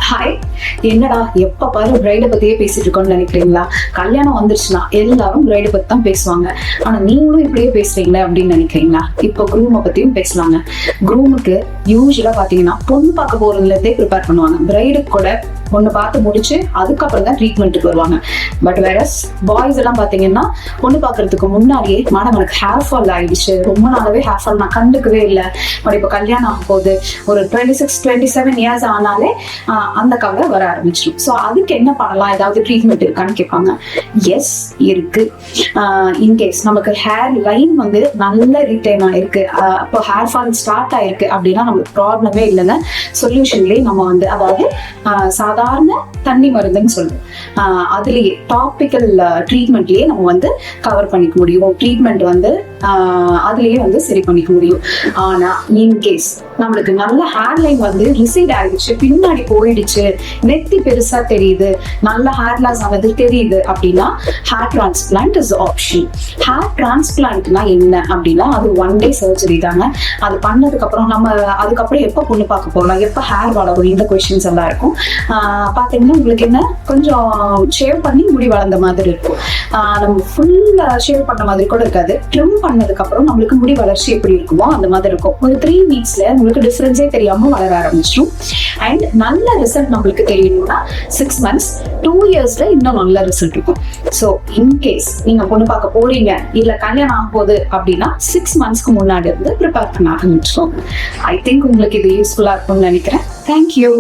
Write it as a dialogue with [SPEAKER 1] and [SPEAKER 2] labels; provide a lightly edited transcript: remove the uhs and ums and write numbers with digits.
[SPEAKER 1] Hi, என்னடா எப்ப பாரு பிரைட பத்தியே பேசிட்டு இருக்கோம்னு நினைக்கிறீங்களா? கல்யாணம் வந்துருச்சுன்னா எல்லாரும் பிரைட பத்தி தான் பேசுவாங்க. ஆனா நீங்களும் இப்படியே பேசுறீங்களே அப்படின்னு நினைக்கிறீங்களா? இப்போ குரூமை பத்தியும் பேசலாங்க. குரூமுக்கு யூஸ்வலா பாத்தீங்கன்னா பொண்ணு பார்க்க போறதுல இருந்தே ப்ரிப்பேர் பண்ணுவாங்க. பிரைடுக்கு கூட பொண்ணு பார்த்து முடிச்சு அதுக்கப்புறம் தான் ட்ரீட்மெண்ட்டுக்கு வருவாங்க. பட் வேற பாய்ஸ் எல்லாம் பாத்தீங்கன்னா பொண்ணு பார்க்கறதுக்கு முன்னாடியே மேடம் எனக்கு ஹேர் ஃபால் ஆயிடுச்சு, ரொம்ப நாளாவே ஹேர் ஃபால் நான் கண்டுக்கவே இல்லை, பட் இப்போ கல்யாணம் ஆகும் போது ஒரு 26-27 இயர்ஸ் ஆனாலே அந்த கவலை வர ஆரம்பிச்சிடும். ஸோ அதுக்கு என்ன பண்ணலாம், ஏதாவது ட்ரீட்மெண்ட் இருக்கான்னு கேட்பாங்க. எஸ் இருக்கு. இன்கேஸ் நமக்கு ஹேர் லைன் வந்து நல்ல ரீட்டைன் ஆயிருக்கு, அப்போ ஹேர் ஃபால் ஸ்டார்ட் ஆயிருக்கு அப்படின்னா நமக்கு ப்ராப்ளமே இல்லைங்க. சொல்யூஷன்லேயே நம்ம வந்து அதாவது சாதாரண தண்ணி மருந்துன்னு சொல்லுவோம், அதுலேயே டாபிக்கல் ட்ரீட்மெண்ட்லேயே நம்ம வந்து கவர் பண்ணிக்க முடியும். ட்ரீட்மெண்ட் வந்து அதுலேயே வந்து சரி பண்ணிக்க முடியும். ஆனா இன்கேஸ் நம்மளுக்கு நல்ல ஹேர் லைன் வந்து ரிசைட் ஆயிடுச்சு, பின்னாடி போயிடுச்சு, நெத்தி பெருசா தெரியுது, நல்ல ஹேர் லாஸ் ஆனது தெரியுது அப்படின்னா hair transplant is option. Hair டிரான்ஸ்பிளான்ட்னா என்ன அப்படின்னா அது 1 day சர்ஜரி தாங்க. அது பண்ணதுக்கு அப்புறம் நம்ம அதுக்கப்புறம் எப்போ பொண்ணு பார்க்க போகலாம், எப்போ ஹேர் வளரும், இந்த கொஸ்டின்ஸ் எல்லாம் இருக்கும். பாத்தீங்கன்னா உங்களுக்கு என்ன கொஞ்சம் ஷேவ் பண்ணி முடி வளர்ந்த மாதிரி இருக்கும். நம்ம ஃபுல்லா ஷேவ் பண்ண மாதிரி கூட இருக்காது. ட்ரிம் பண்ணதுக்கு அப்புறம் நம்மளுக்கு முடி வளர்ச்சி எப்படி இருக்குமோ அந்த மாதிரி இருக்கும். ஒரு 3 weeksல உங்களுக்கு டிஃபரன்ஸே தெரியாம வளர ஆரம்பிச்சிடும். அண்ட் நல்ல ரிசல்ட் நம்மளுக்கு தெரியணும்னா 6 months 2 yearsல இன்னும் நல்ல ரிசல்ட் இருக்கும். ஸோ இன்கேஸ் நீங்க பொண்ணு பார்க்க போறீங்க இல்ல கல்யாணம் ஆகும் போது அப்படின்னா 6 monthsக்கு முன்னாடி இருந்து ப்ரிப்பேர் பண்ண ஆரம்பிச்சிடும். ஐ திங்க் உங்களுக்கு இது யூஸ்ஃபுல்லா இருக்கும்னு நினைக்கிறேன். தேங்க்யூ.